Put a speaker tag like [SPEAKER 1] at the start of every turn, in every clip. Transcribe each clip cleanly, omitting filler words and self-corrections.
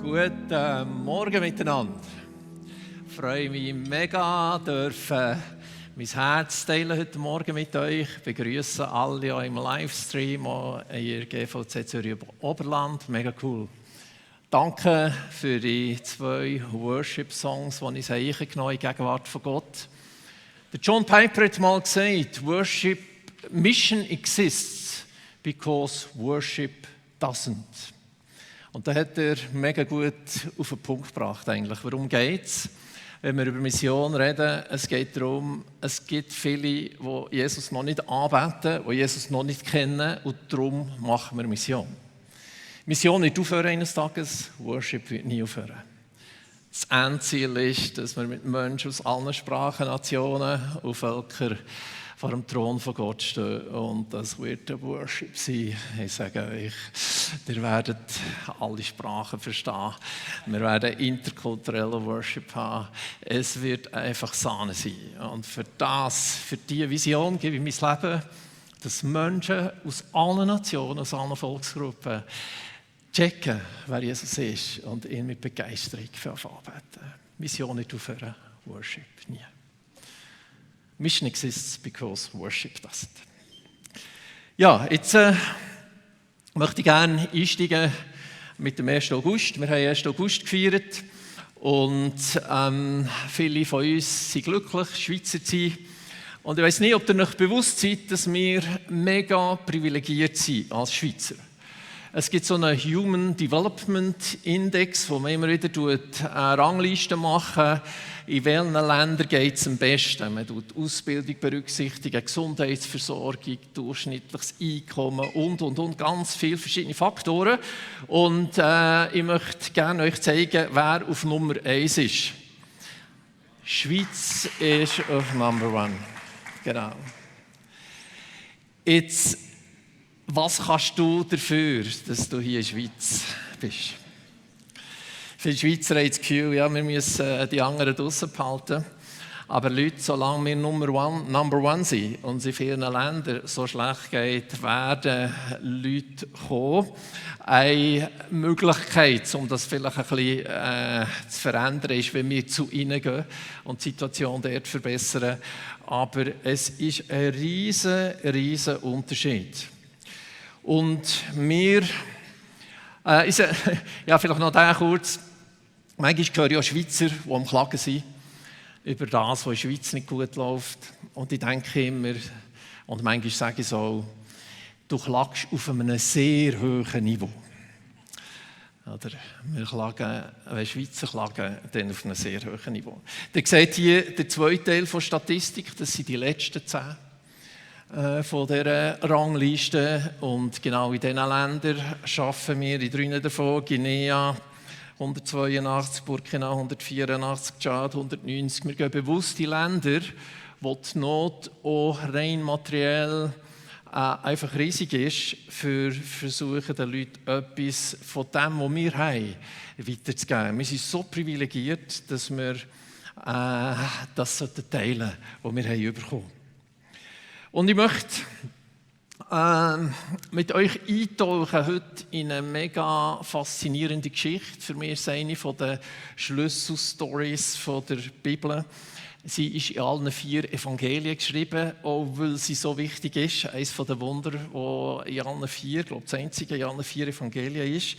[SPEAKER 1] Guten Morgen miteinander. Ich freue mich mega, dürfen mein Herz teilen heute Morgen mit euch. Ich begrüße alle im Livestream in GVC Zürich Oberland. Mega cool. Danke für die 2 Worship-Songs, die ich eingenommen habe in Gegenwart von Gott. Der John Piper hat mal gesagt, Mission exists because worship doesn't. Und da hat er mega gut auf den Punkt gebracht eigentlich. Worum geht es, wenn wir über Mission reden? Es geht darum, es gibt viele, die Jesus noch nicht anbeten, die Jesus noch nicht kennen und darum machen wir Mission. Mission wird aufhören eines Tages, Worship wird nie aufhören. Das Endziel ist, dass wir mit Menschen aus allen Sprachen, Nationen und Völkern vor dem Thron von Gott stehen. Und das wird der Worship sein. Ich sage euch, ihr werdet alle Sprachen verstehen. Wir werden interkulturellen Worship haben. Es wird einfach Sahne sein. Und für diese Vision gebe ich mein Leben, dass Menschen aus allen Nationen, aus allen Volksgruppen checken, wer Jesus ist und ihn mit Begeisterung anbeten. Mission nicht aufhören, Worship nie. Mission exists because worship doesn't. Ja, jetzt möchte ich gerne einsteigen mit dem 1. August. Wir haben 1. August gefeiert und viele von uns sind glücklich, Schweizer zu sein. Und ich weiss nicht, ob ihr euch bewusst seid, dass wir mega privilegiert sind als Schweizer. Es gibt so einen Human Development Index, wo man immer wieder eine Rangliste machen, in welchen Ländern geht es am besten. Man tut Ausbildung berücksichtigen, Gesundheitsversorgung, durchschnittliches Einkommen und ganz viele verschiedene Faktoren. Und ich möchte gerne euch zeigen, wer auf Nummer 1 ist. Schweiz ist auf Number 1. Genau. Jetzt, was kannst du dafür, dass du hier in der Schweiz bist? Viele Schweizer haben das Gefühl, ja, wir müssen die anderen draussen behalten. Aber Leute, solange wir Number one sind und es in vielen Ländern so schlecht geht, werden Leute kommen. Eine Möglichkeit, um das vielleicht ein bisschen zu verändern, ist, wenn wir zu ihnen gehen und die Situation dort verbessern. Aber es ist ein riesen Unterschied. Und wir, ja, vielleicht noch den kurz. Manchmal höre ich auch Schweizer, die am Klagen sind über das, was in der Schweiz nicht gut läuft. Und ich denke immer, und manchmal sage ich so, du klagst auf einem sehr hohen Niveau. Oder wir klagen, wenn Schweizer klagen, dann auf einem sehr hohen Niveau. Ihr seht hier den zweiten Teil der Statistik, das sind die letzten 10 von dieser Rangliste. Und genau in diesen Ländern arbeiten wir in 3 davon, Guinea, 182, Burkina 184, Tschad 190. Wir gehen bewusst in Länder, wo die Not auch rein materiell einfach riesig ist, für versuchen den Leuten etwas von dem, was wir haben, weiterzugeben. Wir sind so privilegiert, dass wir das teilen sollten, was wir haben bekommen. Und ich möchte mit euch eintauchen heute in eine mega faszinierende Geschichte. Für mich ist es eine der Schlüsselstories der Bibel. Sie ist in allen 4 Evangelien geschrieben, auch weil sie so wichtig ist. Eines der Wunder, das in allen 4, ich glaube das einzige in allen 4 Evangelien ist.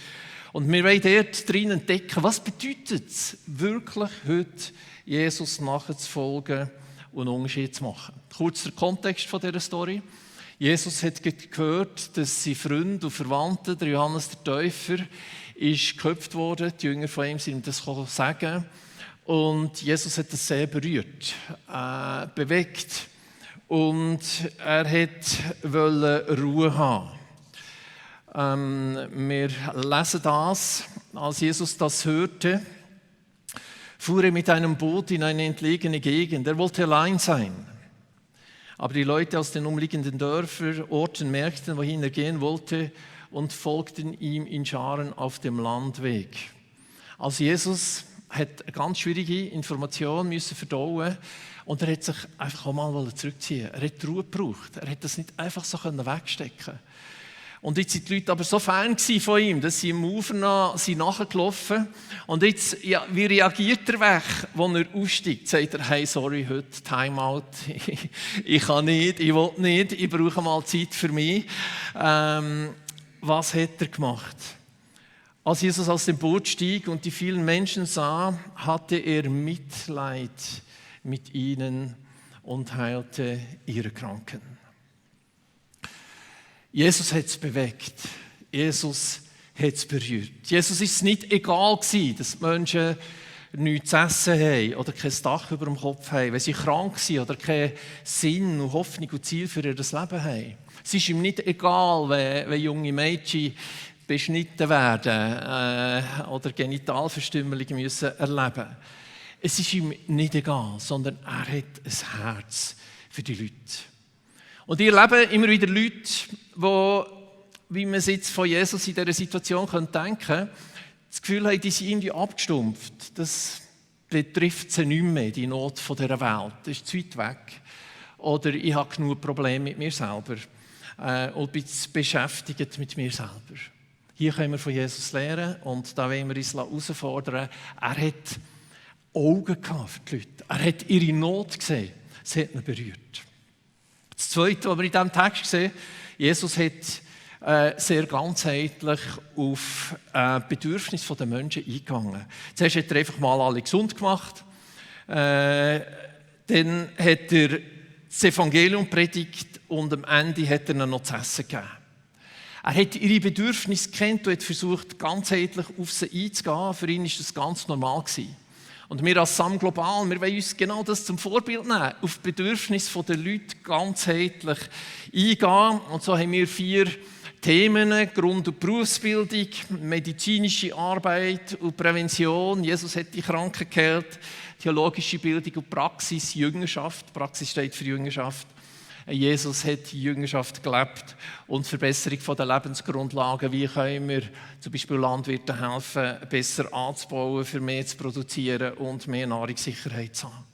[SPEAKER 1] Und wir wollen dort drin entdecken, was bedeutet es wirklich heute, Jesus nachzufolgen und einen Unterschied zu machen. Kurz der Kontext von dieser Story. Jesus hat gehört, dass sein Freund und Verwandter, der Johannes der Täufer, ist geköpft worden. Die Jünger von ihm sind ihm das sagen. Und Jesus hat das sehr berührt, bewegt. Und er wollte Ruhe haben. Wir lesen das, als Jesus das hörte, fuhr er mit einem Boot in eine entlegene Gegend. Er wollte allein sein. Aber die Leute aus den umliegenden Dörfern, Orten, Märkten, wohin er gehen wollte, und folgten ihm in Scharen auf dem Landweg. Also Jesus hat eine ganz schwierige Information müssen verdauen und er hat sich einfach auch mal zurückziehen. Er hat Ruhe gebraucht. Er hat das nicht einfach so wegstecken. Und jetzt sind die Leute aber so Fan von ihm, dass sie im Ufer nachgelaufen sind. Und jetzt, ja, wie reagiert er weg, als er aufsteigt? Sagt er, hey, sorry, heute Timeout, ich kann nicht, ich will nicht, ich brauche mal Zeit für mich. Was hat er gemacht? Als Jesus aus dem Boot stieg und die vielen Menschen sah, hatte er Mitleid mit ihnen und heilte ihre Kranken. Jesus hat es bewegt. Jesus hat es berührt. Jesus ist es nicht egal gewesen, dass die Menschen nichts zu essen haben oder kein Dach über dem Kopf haben, wenn sie krank sind oder keinen Sinn und Hoffnung und Ziel für ihr Leben haben. Es ist ihm nicht egal, wenn junge Mädchen beschnitten werden oder Genitalverstümmelung müssen erleben. Es ist ihm nicht egal, sondern er hat ein Herz für die Leute. Und ich erlebe immer wieder Leute, die, wie man es jetzt von Jesus in dieser Situation denken könnte, das Gefühl haben, die sind irgendwie abgestumpft. Das betrifft sie nicht mehr, die Not dieser Welt. Das ist zu weit weg. Oder ich habe genug Probleme mit mir selber und bin beschäftigt mit mir selber. Hier können wir von Jesus lernen und da wollen wir uns herausfordern. Er hat Augen gehabt für die Leute. Er hat ihre Not gesehen. Es hat ihn berührt. Das Zweite, was wir in diesem Text sehen, Jesus hat sehr ganzheitlich auf Bedürfnisse der Menschen eingegangen. Zuerst hat er einfach mal alle gesund gemacht. Dann hat er das Evangelium predigt und am Ende hat er ihnen noch zu essen gegeben. Er hat ihre Bedürfnisse gekannt und hat versucht, ganzheitlich auf sie einzugehen. Für ihn war das ganz normal gewesen. Und wir als Sam Global, wir wollen uns genau das zum Vorbild nehmen, auf die Bedürfnisse der Leute ganzheitlich eingehen. Und so haben wir 4 Themen: Grund- und Berufsbildung, medizinische Arbeit und Prävention. Jesus hat die Kranken geheilt, theologische Bildung und Praxis, Jüngerschaft. Praxis steht für Jüngerschaft. Jesus hat die Jüngerschaft gelebt und Verbesserung der Lebensgrundlagen. Wie können wir zum Beispiel Landwirten helfen, besser anzubauen, für mehr zu produzieren und mehr Nahrungssicherheit zu haben?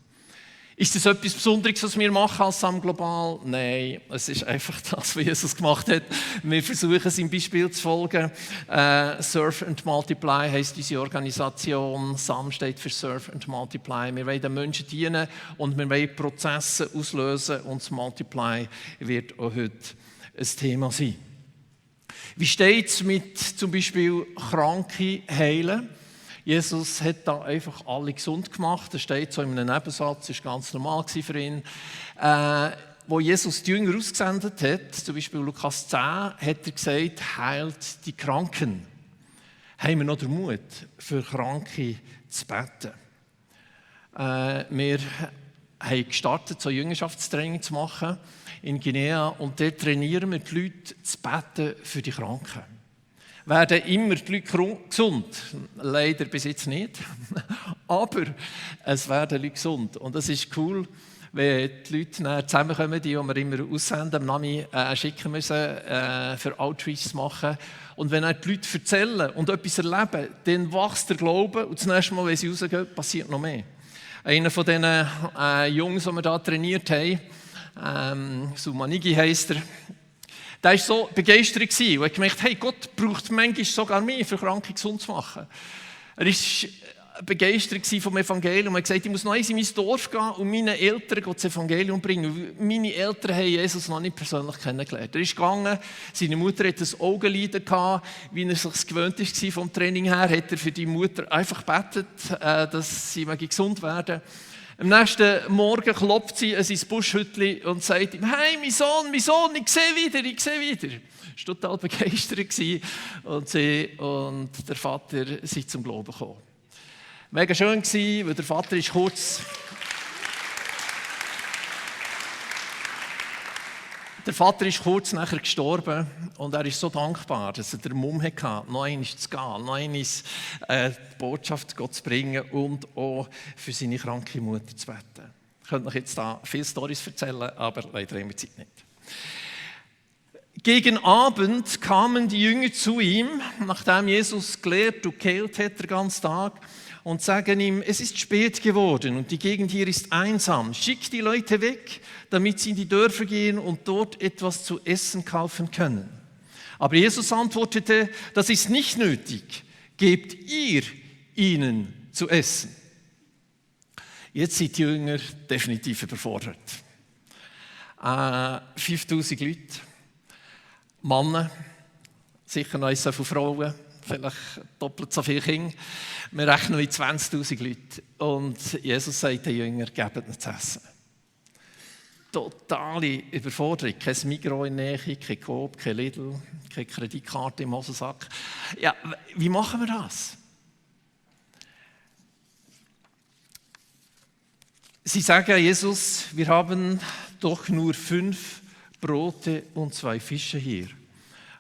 [SPEAKER 1] Ist das etwas Besonderes, was wir machen als Sam Global? Nein, es ist einfach das, was Jesus gemacht hat. Wir versuchen, seinem Beispiel zu folgen. Serve and Multiply heisst unsere Organisation. Sam steht für Serve and Multiply. Wir wollen den Menschen dienen und wir wollen Prozesse auslösen und das Multiply wird auch heute ein Thema sein. Wie steht es mit zum Beispiel Kranke heilen? Jesus hat da einfach alle gesund gemacht. Das steht so in einem Nebensatz, das war ganz normal für ihn. Wo Jesus die Jünger ausgesendet hat, zum Beispiel Lukas 10, hat er gesagt, heilt die Kranken. Haben wir noch den Mut, für Kranke zu beten? Wir haben gestartet, so Jüngerschaftstraining zu machen in Guinea und dort trainieren wir die Leute zu beten für die Kranken. Werden immer die Leute gesund? Leider bis jetzt nicht. Aber es werden Leute gesund. Und es ist cool, wenn die Leute zusammenkommen, die wir immer aussenden, am Nami schicken müssen, für Outreach zu machen. Und wenn die Leute erzählen und etwas erleben, dann wächst der Glaube. Und das nächste Mal, wenn sie rausgehen, passiert noch mehr. Einer von diesen Jungs, die wir hier trainiert haben, Sumanigi heisst er, der war so begeistert und hat gemerkt, hey, Gott braucht manchmal sogar mich, für Kranke gesund zu machen. Er war begeistert vom Evangelium und hat gesagt, ich muss noch einmal in mein Dorf gehen und meinen Eltern das Evangelium bringen. Meine Eltern haben Jesus noch nicht persönlich kennengelernt. Er ist gegangen, seine Mutter hatte ein Augenleiden gehabt, wie er sich gewöhnt war vom Training her, hat er für die Mutter einfach gebetet, dass sie gesund werden. Am nächsten Morgen klopft sie an sein Buschhütchen und sagt ihm, hey, mein Sohn, ich sehe wieder. Er war total begeistert und sie und der Vater sind zum Glauben gekommen. Mega schön war, weil der Vater ist kurz... Der Vater ist kurz nachher gestorben und er ist so dankbar, dass er den Mumm hatte, noch einmal zu gehen, noch einmal die Botschaft Gott zu bringen und auch für seine kranke Mutter zu beten. Ich könnte euch jetzt da viele Storys erzählen, aber leider haben wir Zeit nicht. Gegen Abend kamen die Jünger zu ihm, nachdem Jesus gelehrt und geheilt hat den ganzen Tag, und sagen ihm, es ist spät geworden und die Gegend hier ist einsam. Schick die Leute weg, damit sie in die Dörfer gehen und dort etwas zu essen kaufen können. Aber Jesus antwortete, das ist nicht nötig, gebt ihr ihnen zu essen. Jetzt sind die Jünger definitiv überfordert. 5000 Leute, Männer, sicher noch so viele Frauen, vielleicht doppelt so viele Kinder. Wir rechnen mit 20'000 Leuten. Und Jesus sagt den Jüngern, gebt ihnen zu essen. Totale Überforderung. Kein Migros in der Nähe, kein Coop, kein Lidl, keine Kreditkarte im Hosensack. Ja, wie machen wir das? Sie sagen, Jesus, wir haben doch nur 5 Brote und 2 Fische hier,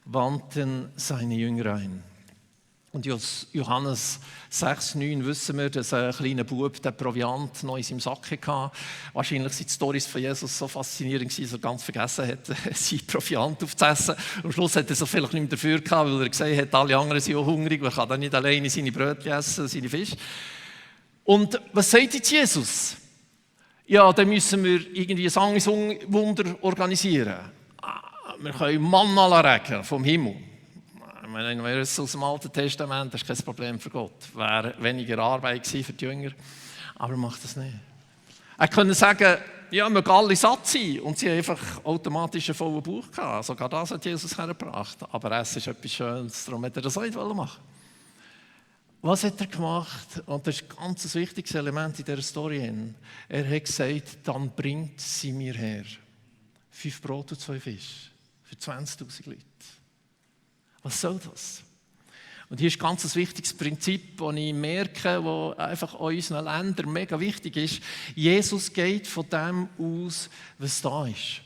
[SPEAKER 1] wandten seine Jünger ein. Und aus Johannes 6,9 wissen wir, dass ein kleiner Bub den Proviant noch in seinem Sack hatte. Wahrscheinlich sind die Storys von Jesus so faszinierend, dass er ganz vergessen hat, seinen Proviant aufzuessen. Am Schluss hat er so vielleicht nicht mehr dafür gehabt, weil er gesagt hat, alle anderen sind auch hungrig, man kann dann nicht alleine seine Brötchen essen, seine Fische. Und was sagt jetzt Jesus? Ja, dann müssen wir irgendwie ein Sangeswunder organisieren. Wir können Manna regnen vom Himmel. Wenn wir es aus dem Alten Testament, das ist kein Problem für Gott. Wäre weniger Arbeit gewesen für die Jünger, aber er macht das nicht. Er könnte sagen, ja, wir alle satt sein und sie haben einfach automatisch einen vollen Bauch gehabt. Sogar das hat Jesus hergebracht. Aber Essen ist etwas Schönes, darum hat er das auch nicht machen. Was hat er gemacht? Und das ist ein ganz wichtiges Element in dieser Story. Er hat gesagt, dann bringt sie mir her. 5 Brot und 2 Fische für 20'000 Leute. Was soll das? Und hier ist ein ganz wichtiges Prinzip, das ich merke, das einfach in unseren Ländern mega wichtig ist. Jesus geht von dem aus, was da ist.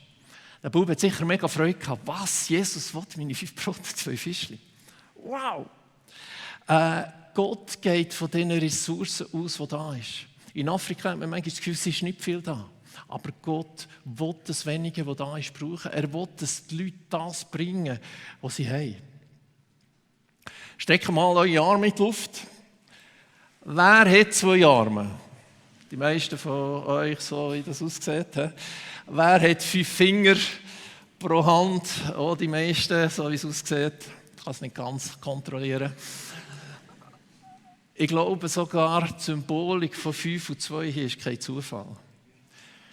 [SPEAKER 1] Der Bub hat sicher mega Freude gehabt. Was? Jesus will meine 5 Brot und 2 Fischchen. Wow! Gott geht von den Ressourcen aus, die da ist. In Afrika hat man manchmal das Gefühl, es ist nicht viel da. Aber Gott will das Wenige, was da ist, brauchen. Er will, dass die Leute das bringen, was sie haben. Steckt mal eure Arme in die Luft. Wer hat 2 Arme? Die meisten von euch, so wie das aussieht. Wer hat 5 Finger pro Hand? Oh, die meisten, so wie es aussieht. Ich kann es nicht ganz kontrollieren. Ich glaube sogar, die Symbolik von 5 und 2 hier ist kein Zufall.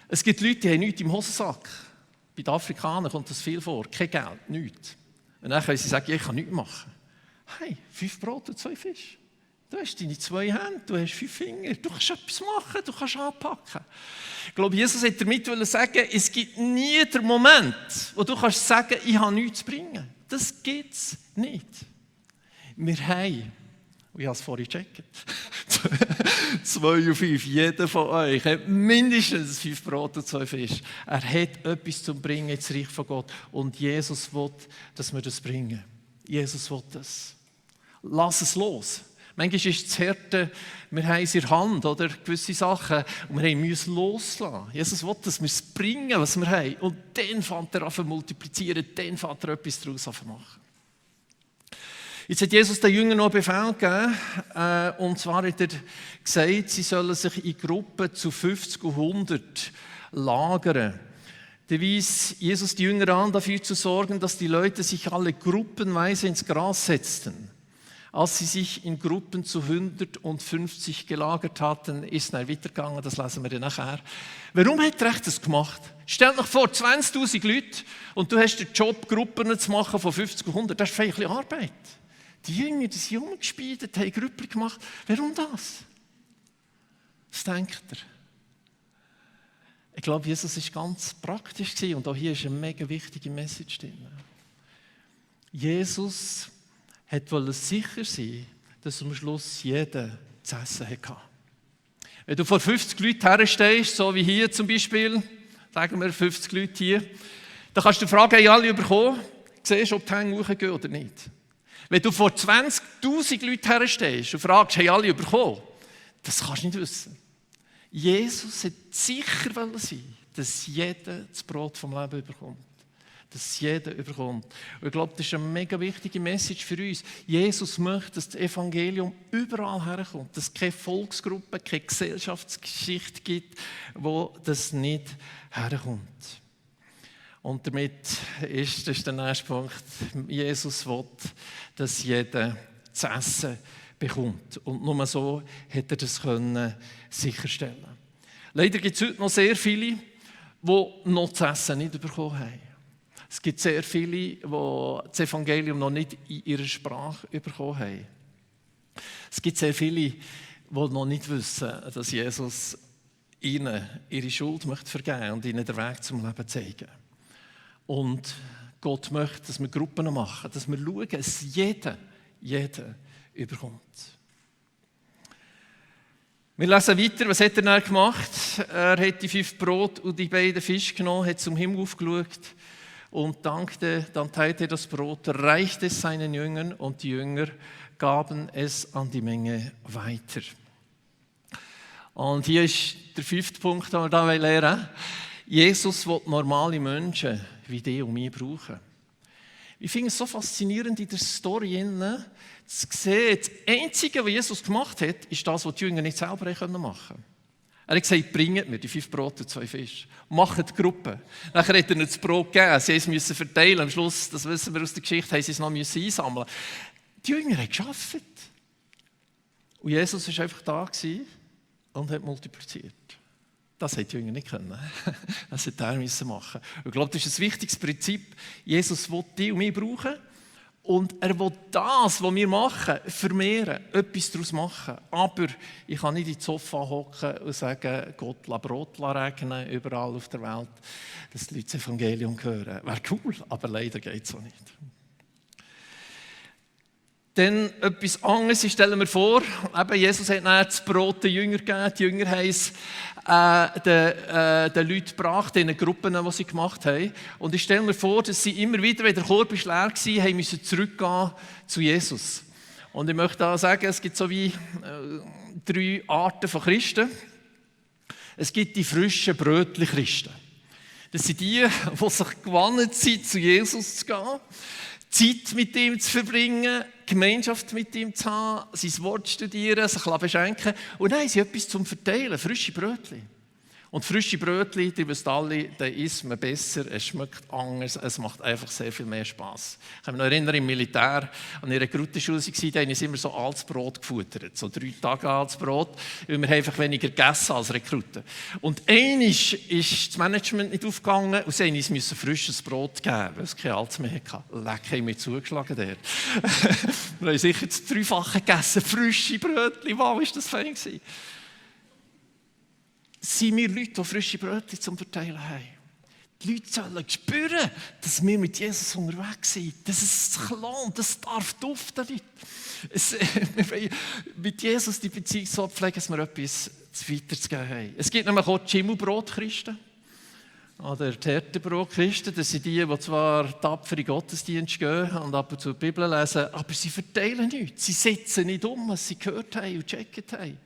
[SPEAKER 1] Es gibt Leute, die haben nichts im Hosensack. Bei den Afrikanern kommt das viel vor. Kein Geld, nichts. Und dann können sie sagen, ja, ich kann nichts machen. Hey, 5 Brot und 2 Fische. Du hast deine 2 Hände, du hast 5 Finger. Du kannst etwas machen, du kannst anpacken. Ich glaube, Jesus hat damit sagen, es gibt nie den Moment, wo du kannst sagen, ich habe nichts zu bringen. Das gibt es nicht. Wir haben, ich habe es vorhin gecheckt, 2 und 5. Jeder von euch hat mindestens 5 Brot und 2 Fische. Er hat etwas zu bringen ins Reich von Gott. Und Jesus will, dass wir das bringen. Jesus will das. Lass es los. Manchmal ist es Härte, wir haben es in der Hand, oder gewisse Sachen, und wir müssen loslassen. Jesus will, dass wir es bringen, was wir haben. Und dann fängt er an zu multiplizieren, dann fängt er etwas daraus an zu machen. Jetzt hat Jesus den Jüngern noch einen Befehl gegeben, und zwar hat er gesagt, sie sollen sich in Gruppen zu 50 und 100 lagern. Da wies Jesus die Jünger an, dafür zu sorgen, dass die Leute sich alle gruppenweise ins Gras setzten. Als sie sich in Gruppen zu 150 gelagert hatten, ist er weitergegangen, das lesen wir dann nachher. Warum hat er das gemacht? Stellt euch vor, 20'000 Leute und du hast den Job, Gruppen zu machen von 50 und 100, das ist viel Arbeit. Die Jünger, die sind rumgespielt, haben Gruppen gemacht. Warum das? Was denkt ihr? Ich glaube, Jesus war ganz praktisch und auch hier ist eine mega wichtige Message drin. Jesus wollte sicher sein, dass am Schluss jeder zu essen hatte. Wenn du vor 50 Leuten herstehst, so wie hier zum Beispiel, sagen wir 50 Leute hier, dann kannst du fragen, haben alle bekommen? Siehst du, ob die Hänge hochgehen oder nicht? Wenn du vor 20'000 Leuten herstehst und fragst, haben alle bekommen? Das kannst du nicht wissen. Jesus hat sicher sein, dass jeder das Brot vom Leben bekommt. Dass jeder bekommt. Und ich glaube, das ist eine mega wichtige Message für uns. Jesus möchte, dass das Evangelium überall herkommt. Dass es keine Volksgruppe, keine Gesellschaftsgeschichte gibt, wo das nicht herkommt. Und damit ist das der nächste Punkt. Jesus will, dass jeder zu essen bekommt. Und nur so hätte er das sicherstellen können. Leider gibt es heute noch sehr viele, die noch zu essen nicht bekommen haben. Es gibt sehr viele, die das Evangelium noch nicht in ihrer Sprache bekommen haben. Es gibt sehr viele, die noch nicht wissen, dass Jesus ihnen ihre Schuld vergeben möchte und ihnen den Weg zum Leben zeigen. Und Gott möchte, dass wir Gruppen machen, dass wir schauen, dass jeder überkommt. Wir lesen weiter, was hat er dann gemacht? Er hat die 5 Brot und die beiden Fische genommen, hat zum Himmel aufgeschaut und dankte, dann teilte er das Brot, reichte es seinen Jüngern und die Jünger gaben es an die Menge weiter. Und hier ist der 5. Punkt, den wir hier lernen. Jesus will normale Menschen wie die und mich brauchen. Ich finde es so faszinierend in der Story zu sehen, das Einzige, was Jesus gemacht hat, ist das, was die Jünger nicht selber machen konnten. Er hat gesagt, bringt mir die 5 Brote und 2 Fische. Macht die Gruppe. Nachher hat er ihnen das Brot gegeben. Sie mussten es verteilen. Am Schluss, das wissen wir aus der Geschichte, haben sie es noch einsammeln. Die Jünger haben gearbeitet. Und Jesus war einfach da und hat multipliziert. Das hätte die Jünger nicht können. Das hätte er machen. Ich glaube, das ist ein wichtiges Prinzip. Jesus will dich und mich brauchen. Und er will das, was wir machen, vermehren, etwas daraus machen. Aber ich kann nicht in die Sofa hocken und sagen, Gott lass Brot regnen überall auf der Welt, dass die Leute das Evangelium hören. Wäre cool, aber leider geht es so nicht. Dann etwas anderes, ich stelle mir vor, eben Jesus hat dann das Brot den Jüngern gegeben, die Jünger haben es den Leuten gebracht, in den Gruppen, die sie gemacht haben. Und ich stelle mir vor, dass sie immer wieder, wenn der Korb leer war, haben müssen zurückgehen zu Jesus. Und ich möchte da sagen, es gibt so wie 3 Arten von Christen. Es gibt die frischen Brötchen-Christen. Das sind die sich gewandt sind, zu Jesus zu gehen, Zeit mit ihm zu verbringen, Gemeinschaft mit ihm zu haben, sein Wort zu studieren, sich beschenken. Und dann haben sie etwas zum Verteilen, frische Brötchen. Und frische Brötchen, die wisst alle, da isst man besser, es schmeckt anders, es macht einfach sehr viel mehr Spass. Ich kann mich noch erinnern, im Militär, an ihrer Rekrutenschule war, da haben sie immer so altes Brot gefuttert, so 3 Tage altes Brot, weil wir einfach weniger gegessen als Rekruten. Und einmal ist das Management nicht aufgegangen und sie mussten frisches Brot geben, weil es kein altes mehr hatte. Leck, haben wir zugeschlagen dort. Wir haben sicher das 3-fache gegessen, frische Brötchen, wow, war das fein gewesen. Sind wir Leute, die frische Brötchen zum Verteilen haben. Die Leute sollen spüren, dass wir mit Jesus unterwegs sind. Dass es sich lohnt, das darf duften, Leute. Mit Jesus die Beziehung so pflegen, dass wir etwas weiterzugeben haben. Es gibt nämlich auch die Schimmelbrot-Christen. Oder die Härtebrot-Christen. Das sind die zwar tapfer in Gottesdienst gehen und ab und zu die Bibel lesen, aber sie verteilen nichts. Sie setzen nicht um, was sie gehört haben und gecheckt haben.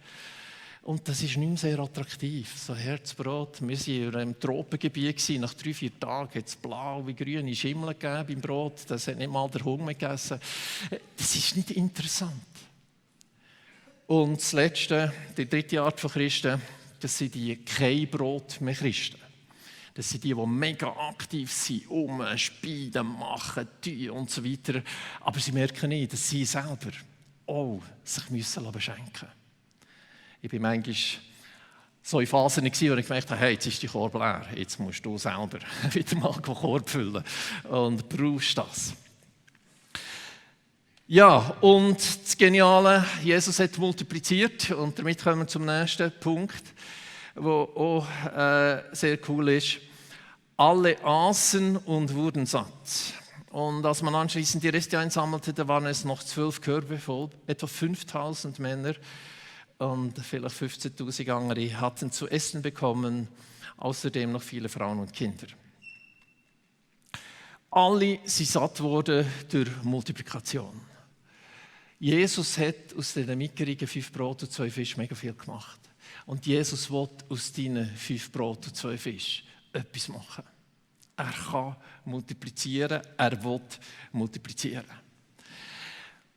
[SPEAKER 1] Und das ist nicht mehr sehr attraktiv, so Herzbrot. Wir waren in einem Tropengebiet, nach 3-4 Tagen hat es blau wie grüne Schimmel gegeben beim Brot. Das hat nicht mal der Hunger gegessen. Das ist nicht interessant. Und das Letzte, die 3. Art von Christen, das sind die kein Brot mehr Christen. Das sind die mega aktiv sind, spielen, machen, tun und so weiter. Aber sie merken nicht, dass sie selber auch sich beschenken müssen. Ich war manchmal so in Phasen, wo ich gemerkt habe, hey, jetzt ist die Korb leer, jetzt musst du selber wieder mal den Korb füllen und brauchst das. Ja, und das Geniale, Jesus hat multipliziert und damit kommen wir zum nächsten Punkt, der auch sehr cool ist. Alle aßen und wurden satt. Und als man anschließend die Reste einsammelte, da waren es noch 12 Körbe voll, etwa 5000 Männer. Und vielleicht 15.000 andere hatten zu essen bekommen, außerdem noch viele Frauen und Kinder. Alle sind satt worden durch Multiplikation. Jesus hat aus diesen mickrigen 5 Brot und 2 Fisch mega viel gemacht. Und Jesus will aus deinen 5 Brot und 2 Fisch etwas machen. Er kann multiplizieren, er will multiplizieren.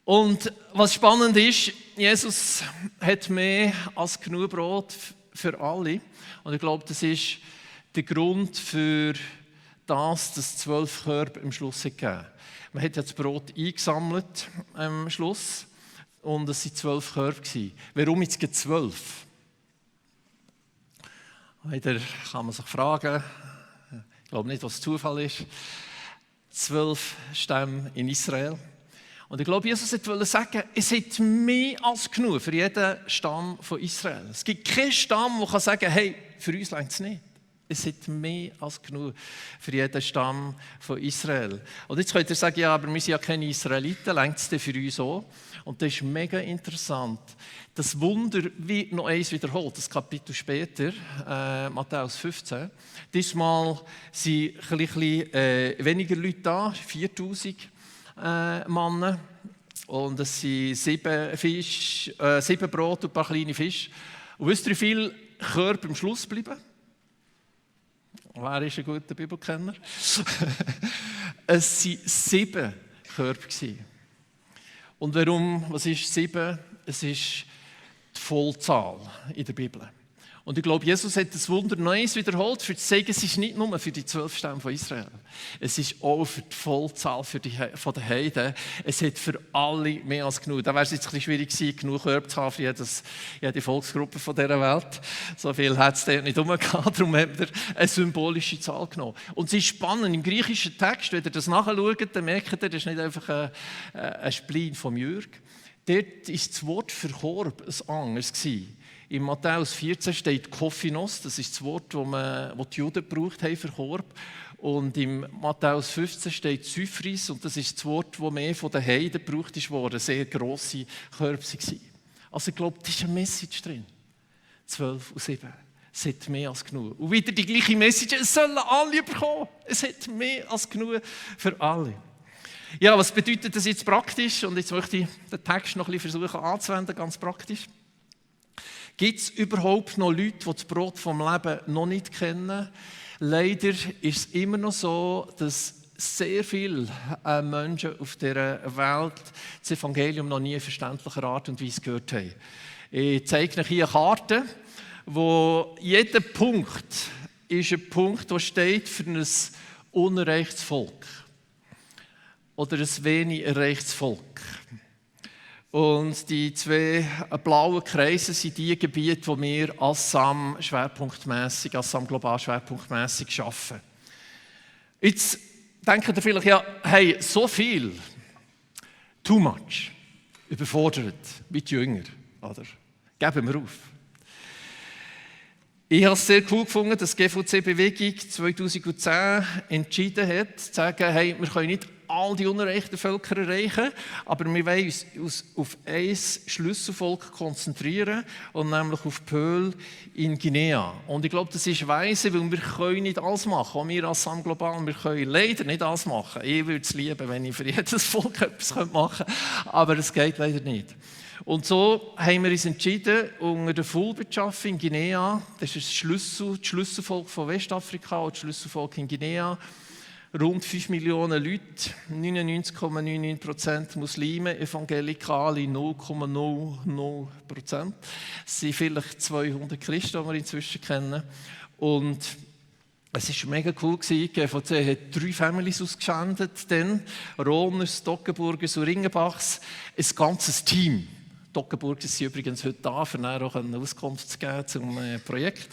[SPEAKER 1] Und was spannend ist, Jesus hat mehr als genug Brot für alle. Und ich glaube, das ist der Grund für dass es 12 Körbe am Schluss gegeben hat. Man hat ja das Brot eingesammelt am Schluss und es waren 12 Körbe. Warum jetzt gerade 12? Wieder kann man sich fragen, ich glaube nicht, was Zufall ist. 12 Stämme in Israel. Und ich glaube, Jesus wollte sagen, es hat mehr als genug für jeden Stamm von Israel. Es gibt keinen Stamm, der sagen kann, hey, für uns reicht es nicht. Es hat mehr als genug für jeden Stamm von Israel. Und jetzt könnt ihr sagen, ja, aber wir sind ja keine Israeliten, reicht es denn für uns auch? Und das ist mega interessant. Das Wunder wird noch eins wiederholt, das Kapitel später, Matthäus 15. Diesmal sind ein bisschen weniger Leute da, 4000 Männer. Und es sind 7 Brot und ein paar kleine Fische. Und wisst ihr, wie viele Körper am Schluss bleiben? Wer ist ein guter Bibelkenner? Es waren 7 Körper. Und warum? Was ist 7? Es ist die Vollzahl in der Bibel. Und ich glaube, Jesus hat das Wunder Neues wiederholt, für zu sagen, es ist nicht nur für die 12 Stämme von Israel. Es ist auch für die Vollzahl von den Heiden. Es hat für alle mehr als genug. Da wäre es jetzt ein bisschen schwierig gewesen, genug Körper zu haben für jede Volksgruppe von dieser Welt. So viel hat es dort nicht rumgehabt, darum hat er eine symbolische Zahl genommen. Und es ist spannend, im griechischen Text, wenn ihr das nachschaut, dann merkt ihr, das ist nicht einfach ein Spleen von Jürg. Dort war das Wort für Korb ein anderes gewesen. In Matthäus 14 steht Kophinos, das ist das Wort, das die Juden gebraucht haben für Korb. Und in Matthäus 15 steht Zyphris, und das ist das Wort, das mehr von den Heiden gebraucht wurde, sehr grosse Körbe waren. Also ich glaube, da ist eine Message drin. 12 und 7. Es hat mehr als genug. Und wieder die gleiche Message, es sollen alle bekommen. Es hat mehr als genug für alle. Ja, was bedeutet das jetzt praktisch? Und jetzt möchte ich den Text noch ein bisschen versuchen anzuwenden, ganz praktisch. Gibt es überhaupt noch Leute, die das Brot vom Leben noch nicht kennen? Leider ist es immer noch so, dass sehr viele Menschen auf dieser Welt das Evangelium noch nie in verständlicher Art und Weise gehört haben. Ich zeige euch hier eine Karte, wo jeder Punkt ist ein Punkt, der steht für ein unerreichtes Volk oder ein wenig erreichtes Volk. Und die 2 blauen Kreise sind die Gebiete, die wir Assam global schwerpunktmässig arbeiten. Jetzt denkt ihr vielleicht, ja, hey, so viel, too much, überfordert, wie die Jünger, oder? Geben wir auf. Ich habe es sehr cool gefunden, dass die GVC-Bewegung 2010 entschieden hat, zu sagen, hey, wir können nicht all die unerreichten Völker erreichen, aber wir wollen uns auf ein Schlüsselvolk konzentrieren, und nämlich auf Peul in Guinea. Und ich glaube, das ist weise, weil wir können nicht alles machen. Auch wir als Assam Global, wir können leider nicht alles machen. Ich würde es lieben, wenn ich für jedes Volk etwas machen könnte, aber es geht leider nicht. Und so haben wir uns entschieden, unter der Fulbert in Guinea, das ist das Schlüsselvolk von Westafrika und das Schlüsselvolk in Guinea, rund 5 Millionen Leute, 99,99% Muslime, Evangelikale 0,00%. Es sind vielleicht 200 Christen, die wir inzwischen kennen. Und es war mega cool. Die GVC hat 3 Families ausgesendet, dann Rohners, Toggenburgers und Ringenbachs, ein ganzes Team. Toggenburgers sind übrigens heute da, für auch eine Auskunft zu geben zum Projekt.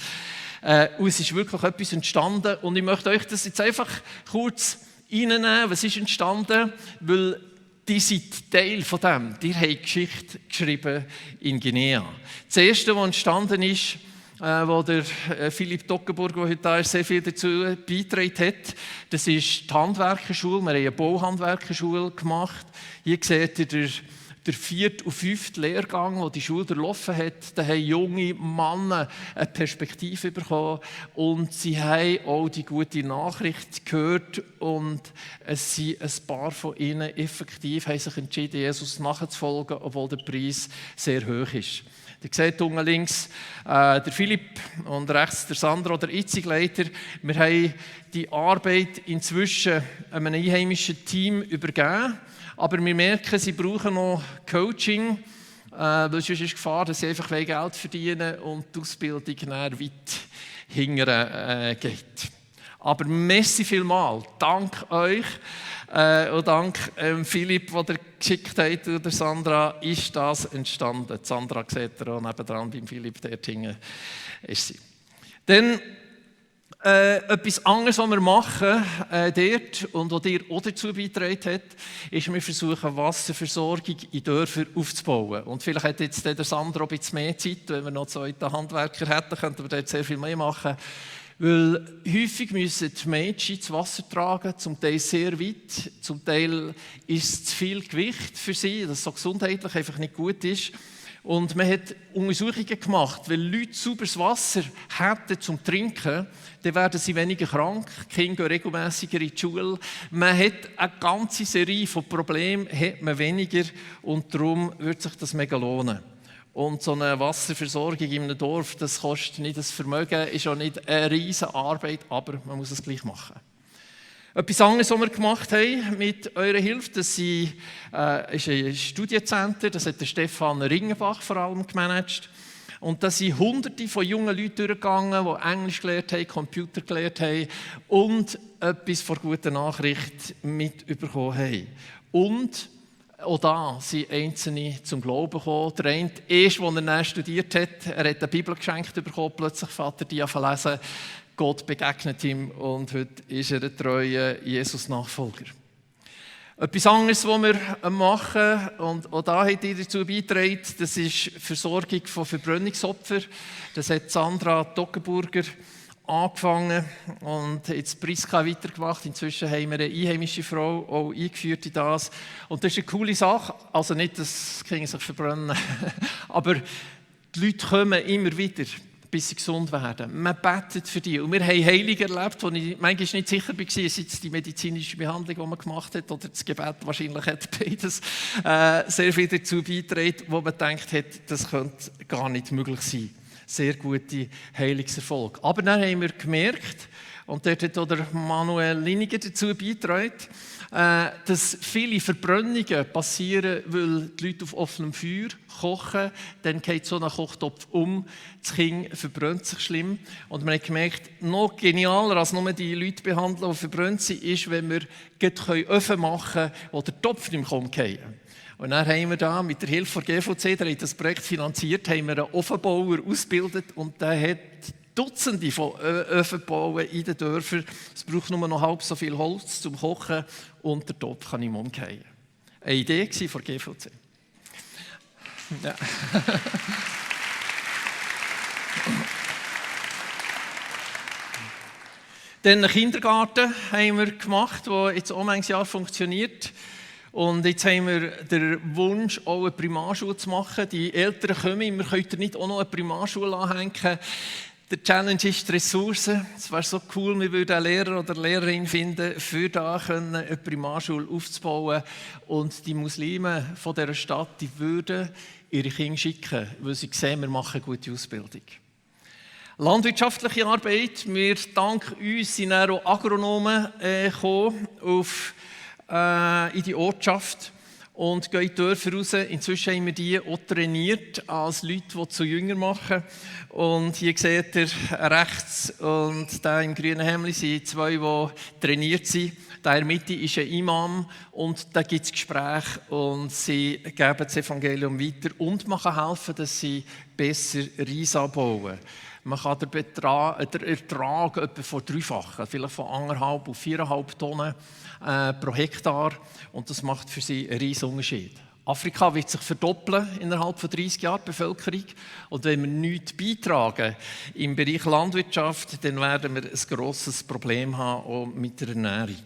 [SPEAKER 1] Und es ist wirklich etwas entstanden. Und ich möchte euch das jetzt einfach kurz reinnehmen. Was ist entstanden? Weil die sind Teil von dem. Die haben Geschichte geschrieben in Guinea. Das Erste, was entstanden ist, wo der Philipp Toggenburg, der heute da ist, sehr viel dazu beigetragen hat, das ist die Handwerkerschule. Wir haben eine Bauhandwerkerschule gemacht. Hier seht ihr der 4. und 5. Lehrgang, den die Schule durchlaufen hat, da haben junge Männer eine Perspektive bekommen und sie haben auch die gute Nachricht gehört, und es sind ein paar von ihnen effektiv haben sich entschieden, Jesus nachzufolgen, obwohl der Preis sehr hoch ist. Ihr seht unten links der Philipp und rechts der Sandro, der Itzig-Leiter. Wir haben die Arbeit inzwischen einem einheimischen Team übergeben. Aber wir merken, sie brauchen noch Coaching, weil sonst ist Gefahr, dass sie einfach Geld verdienen und die Ausbildung dann weit hinterher geht. Aber merci vielmals, dank euch und dank Philipp, der ihr geschickt hat, oder Sandra, ist das entstanden. Sandra sieht ihr auch nebendran beim Philipp, dort hinten ist sie. Dann etwas anderes, was wir machen dort und was ihr auch dazu beigetragen habt, ist, wir versuchen, Wasserversorgung in Dörfern aufzubauen. Und vielleicht hat jetzt der Sandro ein bisschen mehr Zeit, wenn wir noch 2 Handwerker hätten, könnten wir dort sehr viel mehr machen. Weil häufig müssen die Mädchen das Wasser tragen, zum Teil sehr weit, zum Teil ist es zu viel Gewicht für sie, dass es so gesundheitlich einfach nicht gut ist. Und man hat Untersuchungen gemacht, weil Leute sauberes Wasser hätten zum Trinken, dann werden sie weniger krank, die Kinder gehen regelmässiger in die Schule. Man hat eine ganze Serie von Problemen hat man weniger und darum würde sich das mega lohnen. Und so eine Wasserversorgung in einem Dorf, das kostet nicht das Vermögen, ist auch nicht eine riesige Arbeit, aber man muss es gleich machen. Etwas anderes, was wir gemacht haben mit eurer Hilfe, das ist ein Studiencenter, das hat der Stefan Ringenbach vor allem gemanagt. Und da sind Hunderte von jungen Leuten durchgegangen, die Englisch gelernt haben, Computer gelernt haben und etwas von guter Nachricht mitbekommen haben. Und auch da sind Einzelne zum Glauben gekommen. Der eine, erst als er dann studiert hat, er hat eine Bibel geschenkt bekommen, plötzlich Vater die lesen. Gott begegnet ihm und heute ist er ein treuer Jesus-Nachfolger. Etwas anderes, was wir machen, und auch da hat ihr dazu beigetragen, das ist Versorgung von Verbrennungsopfern. Das hat Sandra Toggenburger angefangen und jetzt Priska weitergemacht. Inzwischen haben wir eine einheimische Frau auch eingeführt in das. Und das ist eine coole Sache. Also nicht, dass die Kinder sich verbrennen, aber die Leute kommen immer wieder, bis sie gesund werden. Man betet für die. Und wir haben Heilige erlebt, wo ich manchmal nicht sicher war, sei es die medizinische Behandlung, die man gemacht hat, oder das Gebet, wahrscheinlich hat beides sehr viel dazu beigetragen, wo man gedacht hat, das könnte gar nicht möglich sein. Sehr gute Heilungserfolg. Aber dann haben wir gemerkt, und dort hat auch der Manuel Liniger dazu beigetragen, dass viele Verbrennungen passieren, weil die Leute auf offenem Feuer kochen. Dann geht so ein Kochtopf um, das Kind verbrennt sich schlimm. Und man hat gemerkt, noch genialer als nur die Leute behandeln, die verbrannt sind, ist, wenn wir Öfen machen können, wo der Topf nicht mehr fallen kann. Und dann haben wir da mit der Hilfe der GVC, der hat das Projekt finanziert, haben wir einen Ofenbauer ausgebildet und der hat Dutzende von Öfen bauen in den Dörfern. Es braucht nur noch halb so viel Holz zum Kochen und der Topf kann nicht mehr umkehren. Eine Idee von der GVC. Ja. Dann einen Kindergarten haben wir gemacht, der jetzt auch manches Jahr funktioniert. Und jetzt haben wir den Wunsch, auch eine Primarschule zu machen. Die Eltern kommen, wir können nicht auch noch eine Primarschule anhängen. Der Challenge ist die Ressourcen. Es wäre so cool, wir würden einen Lehrer oder Lehrerin finden, für da eine Primarschule aufzubauen. Und die Muslime von dieser Stadt, die würden ihre Kinder schicken, weil sie sehen, wir machen eine gute Ausbildung. Landwirtschaftliche Arbeit. Wir dank uns sind auch Agronomen gekommen in die Ortschaft und gehen in die Dörfer raus. Inzwischen haben wir die auch trainiert als Leute, die zu Jünger machen. Und hier seht ihr rechts und da im grünen Hemd sind 2, die trainiert sind. Da in der Mitte ist ein Imam und da gibt es Gespräche und sie geben das Evangelium weiter und man kann helfen, dass sie besser Reis anbauen. Man kann den Ertrag etwa von 3-fachen, vielleicht von 1,5 auf 4,5 Tonnen pro Hektar. Und das macht für sie einen riesen Unterschied. Afrika wird sich verdoppeln innerhalb von 30 Jahren, die Bevölkerung. Und wenn wir nichts beitragen im Bereich Landwirtschaft, dann werden wir ein grosses Problem haben, auch mit der Ernährung.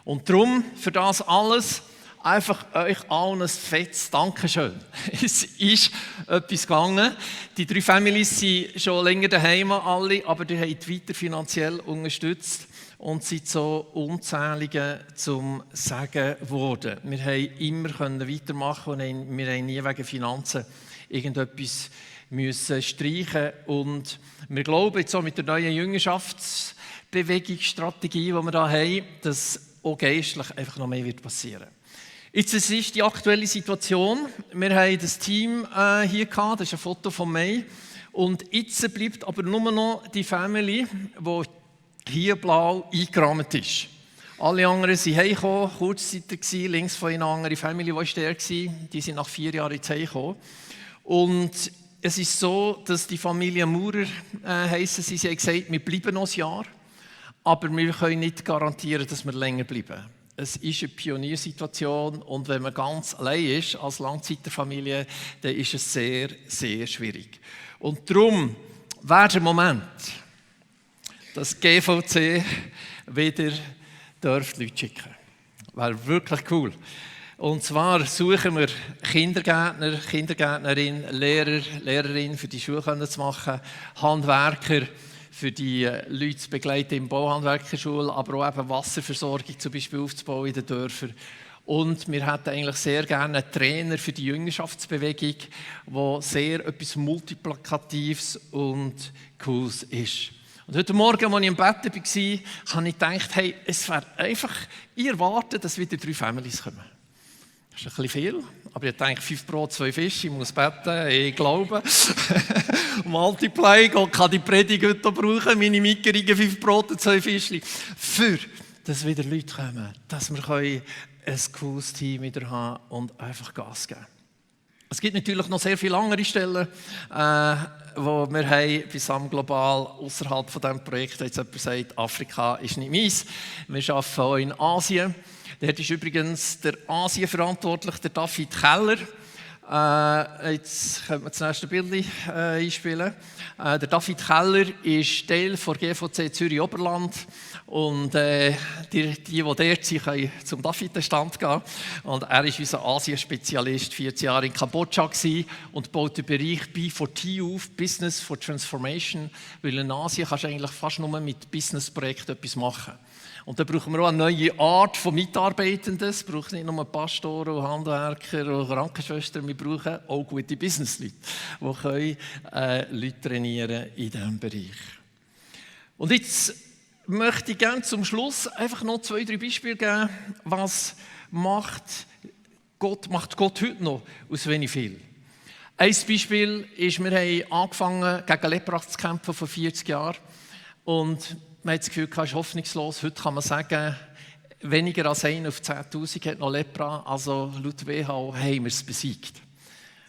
[SPEAKER 1] Und darum, für das alles, einfach euch allen ein fettes Dankeschön. Es ist etwas gegangen. Die 3 Families sind schon länger daheim alle, aber die haben weiter finanziell unterstützt und sind so unzählige zum Sagen geworden. Wir haben immer weitermachen und wir haben nie wegen Finanzen irgendetwas müssen streichen. Und wir glauben jetzt auch mit der neuen Jüngerschaftsbewegungsstrategie, die wir hier haben, dass auch geistlich einfach noch mehr passieren wird. Jetzt ist die aktuelle Situation. Wir haben das Team hier gehabt, das ist ein Foto von Mai. Und jetzt bleibt aber nur noch die Family, die hier blau eingerahmt ist. Alle anderen sind heimgekommen, kurzzeitig, links von einer anderen Familie, die war der, die sind nach 4 Jahren ins Heim gekommen. Und es ist so, dass die Familie Maurer heissen, sie haben gesagt, wir bleiben noch ein Jahr, aber wir können nicht garantieren, dass wir länger bleiben. Es ist eine Pioniersituation und wenn man ganz allein ist als Langzeiterfamilie, dann ist es sehr, sehr schwierig. Und darum wäre der Moment, dass GVC wieder Leute schicken. Wäre wirklich cool. Und zwar suchen wir Kindergärtner, Kindergärtnerin, Lehrer, Lehrerin für die Schule zu machen, Handwerker für die Leute zu begleiten im Bauhandwerkerschule, aber auch eben Wasserversorgung zum Beispiel aufzubauen in den Dörfern. Und wir hätten eigentlich sehr gerne einen Trainer für die Jüngerschaftsbewegung, der sehr etwas Multiplikatives und Cooles ist. Und heute Morgen, als ich im Bett war, habe ich gedacht, hey, es wäre einfach, ich erwarte, dass wieder 3 Families kommen. Das ist ein bisschen viel, aber ich denke, 5 Brot, 2 Fische, ich muss beten, ich glaube. Multiply, Gott kann die Predigt heute brauchen, meine mickerigen 5 Brot und 2 Fischchen. Für, dass wieder Leute kommen, dass wir ein cooles Team wieder haben und einfach Gas geben. Es gibt natürlich noch sehr viele andere Stellen, wo wir haben bei SAM Global außerhalb von diesem Projekt, jetzt jemand sagt, Afrika ist nicht meins. Wir arbeiten auch in Asien. Dort ist übrigens der Asien-Verantwortliche, der David Keller. Jetzt können wir das nächste Bild einspielen. Der David Keller ist Teil der GVC Zürich-Oberland. Und die dort sind, können zum David-Stand gehen. Und er ist unser Asien-Spezialist, 14 Jahre in Kambodscha gewesen und baut den Bereich B4T auf, Business for Transformation. Weil in Asien kannst du eigentlich fast nur mit Business-Projekten etwas machen. Und da brauchen wir auch eine neue Art von Mitarbeitenden. Es braucht nicht nur Pastoren und Handwerker und Krankenschwestern, wir brauchen auch gute Businessleute, die Leute trainieren in diesem Bereich. Und jetzt möchte ich gerne zum Schluss einfach noch 2, 3 Beispiele geben, was macht Gott heute noch aus wenig viel. Ein Beispiel ist, wir haben angefangen gegen Lepra zu kämpfen vor 40 Jahren und man hat das Gefühl, es ist hoffnungslos. Heute kann man sagen, weniger als 1 auf 10'000 hat noch Lepra. Also laut WHO haben wir es besiegt.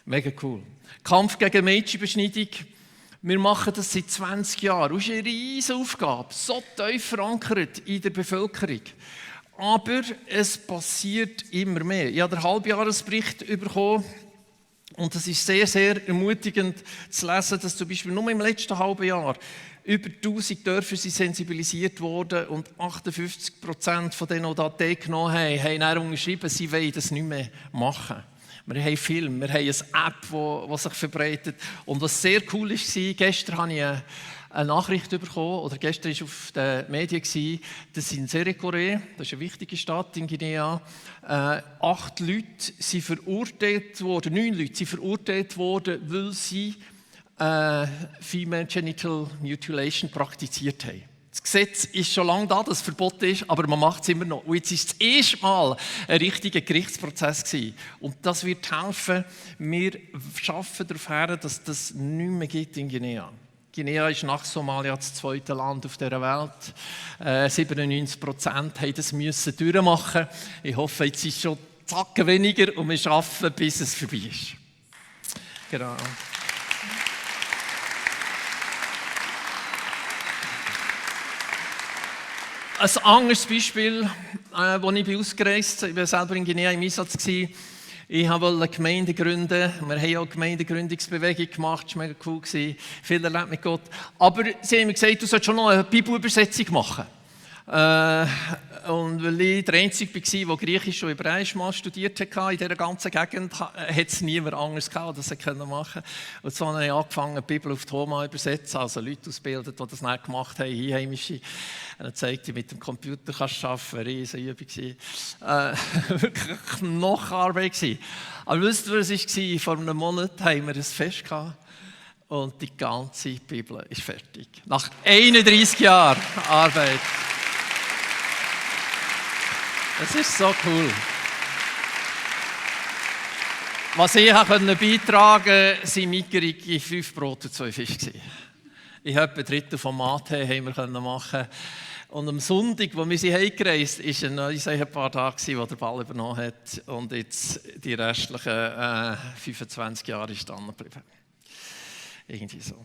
[SPEAKER 1] Mega cool. Kampf gegen Mädchenbeschneidung. Wir machen das seit 20 Jahren. Das ist eine riesige Aufgabe, so tief verankert in der Bevölkerung. Aber es passiert immer mehr. Ich habe den Halbjahresbericht bekommen. Und es ist sehr, sehr ermutigend zu lesen, dass zum Beispiel nur im letzten halben Jahr über 1000 Dörfer sind sensibilisiert worden und 58% von denen, die da teilgenommen haben, haben dann unterschrieben, sie wollen das nicht mehr machen. Wir haben Film, wir haben eine App, die sich verbreitet. Und was sehr cool war, gestern habe ich eine Nachricht bekommen, oder gestern war auf den Medien, das in Serekore, das ist eine wichtige Stadt in Guinea, 8 Leute sind verurteilt worden, 9 Leute sind verurteilt worden, weil sie Female Genital Mutilation praktiziert haben. Das Gesetz ist schon lange da, das Verbot ist, aber man macht es immer noch. Und jetzt war es das erste Mal ein richtiger Gerichtsprozess gewesen. Und das wird helfen, wir arbeiten darauf hin, dass das nicht mehr gibt in Guinea. Guinea ist nach Somalia das 2. Land auf dieser Welt. 97% haben das müssen durchmachen. Ich hoffe, jetzt ist es schon zacken weniger und wir arbeiten, bis es vorbei ist. Genau. Ein anderes Beispiel, als ich ausgereist bin, ich war selber in Guinea im Einsatz. Ich wollte eine Gemeinde gründen. Wir haben auch eine Gemeindegründungsbewegung gemacht. Das war mega cool. Viel erlebt mit Gott. Aber sie haben mir gesagt, du solltest schon noch eine Bibelübersetzung machen. Und weil ich der Einzige war, der Griechisch und Hebräisch mal studiert hatte, in dieser ganzen Gegend, hat es niemand anderes gehabt, das machen konnte. Und so habe ich angefangen, die Bibel auf Thoma zu übersetzen, also Leute ausgebildet, die das nicht gemacht haben, Einheimische. Und dann zeigte ich, mit dem Computer kannst du arbeiten, eine riesige Übung. Wirklich noch Arbeit gewesen. Aber wisst ihr, was es war? Vor einem Monat haben wir ein Fest gehabt und die ganze Bibel ist fertig. Nach 31 Jahren Arbeit. Das ist so cool. Was ich beitragen konnte, waren mickerige 5 Brot und 2 Fische. Ich habe ein Drittel vom Mate haben wir machen. Und am Sonntag, wo wir sie heimgereist sind, war ein neues Ehepaar da, das den Ball übernommen hat und jetzt die restlichen 25 Jahre ist stehen geblieben. Irgendwie so.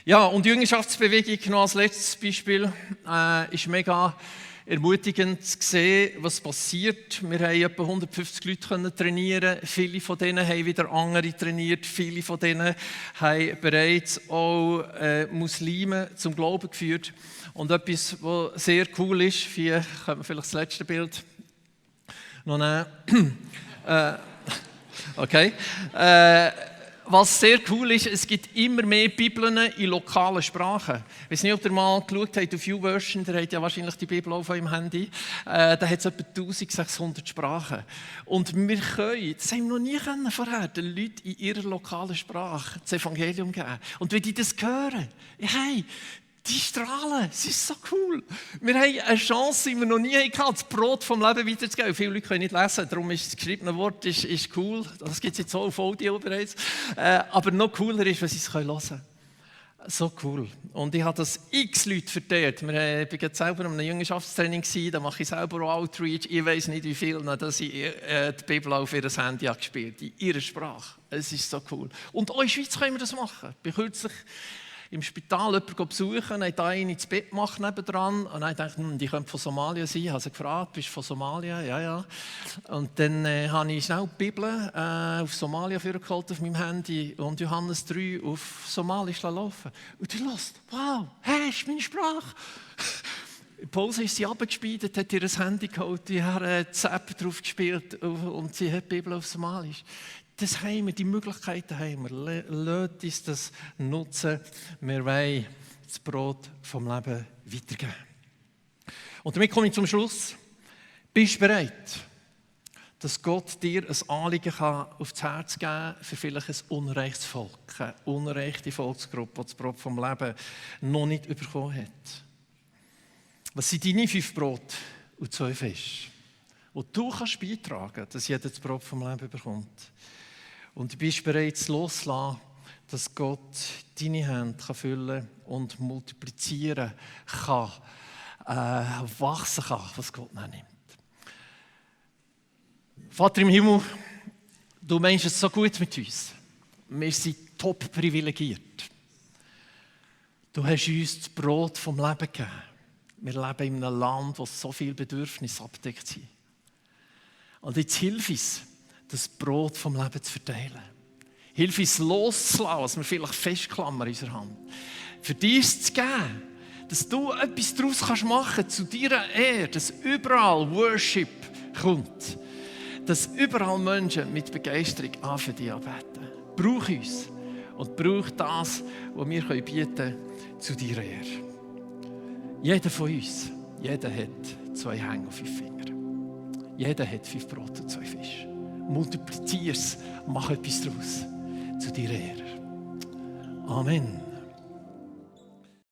[SPEAKER 1] Ja, und die Jüngerschaftsbewegung noch als letztes Beispiel ist mega ermutigend zu sehen, was passiert. Wir haben etwa 150 Leute trainieren. Viele von denen haben wieder andere trainiert. Viele von denen haben bereits auch Muslime zum Glauben geführt. Und etwas, was sehr cool ist, können wir vielleicht das letzte Bild noch nehmen. Okay. Was sehr cool ist, es gibt immer mehr Bibeln in lokalen Sprachen. Ich weiß nicht, ob ihr mal geschaut habt auf YouVersion, der hat ja wahrscheinlich die Bibel auf eurem Handy. Da hat es etwa 1600 Sprachen. Und wir können, das haben wir noch nie vorher, den Leuten in ihrer lokalen Sprache das Evangelium geben. Und wenn die das hören, hey, die strahlen, es ist so cool. Wir haben eine Chance, die wir noch nie hatten, das Brot vom Leben weiterzugeben. Viele Leute können nicht lesen, darum ist das geschriebene Wort ist cool. Das gibt es jetzt auch auf Audio bereits. Aber noch cooler ist, wenn sie es hören können. So cool. Und ich habe das x Leute verteilt. Ich war jetzt selber in einem Jüngerschaftstraining, da mache ich selber auch Outreach. Ich weiss nicht, wie viel, dass ich die Bibel auf ihr Handy habe gespielt, in ihrer Sprache. Es ist so cool. Und auch in der Schweiz können wir das machen. Ich bin kürzlich im Spital jemanden besuchen, hat einen ins Bett gemacht nebendran und dann dachte ich, die könnte von Somalia sein. Ich habe sie gefragt, bist du von Somalia? Ja. Und dann habe ich schnell die Bibel auf Somalia vorgeholt auf meinem Handy und Johannes 3 auf Somalisch laufen. Und die hört, wow, hey, ist meine Sprache. In Pause ist sie abgespielt, hat ihr Handy geholt, die hat die App drauf gespielt und sie hat die Bibel auf Somalisch. Das haben wir, die Möglichkeiten haben wir. Lasst uns das nutzen. Wir wollen das Brot vom Leben weitergeben. Und damit komme ich zum Schluss. Bist du bereit, dass Gott dir ein Anliegen aufs Herz geben kann für vielleicht ein unreiches Volk, eine unreiche Volksgruppe, die das Brot vom Leben noch nicht bekommen hat? Was sind deine 5 Brot und 2 Fische, wo du kannst beitragen, dass jeder das Brot vom Leben bekommt? Und du bist bereit loszulassen, dass Gott deine Hände füllen und multiplizieren kann, wachsen kann, was Gott nimmt. Vater im Himmel, du meinst es so gut mit uns. Wir sind top privilegiert. Du hast uns das Brot vom Leben gegeben. Wir leben in einem Land, wo so viele Bedürfnisse abdeckt sind. Und jetzt hilf uns, das Brot vom Leben zu verteilen. Hilf uns loszulassen, was wir vielleicht festklammern in unserer Hand. Für dich zu geben, dass du etwas daraus machen kannst, zu deiner Ehre, dass überall Worship kommt. Dass überall Menschen mit Begeisterung für dich anbeten. Brauch uns und brauch das, was wir bieten können, zu deiner Ehre. Jeder von uns, jeder hat 2 Hänge und 5 Finger. Jeder hat 5 Brot und 2 Fische. Multiplizier es, mach etwas daraus zu deiner Ehre. Amen.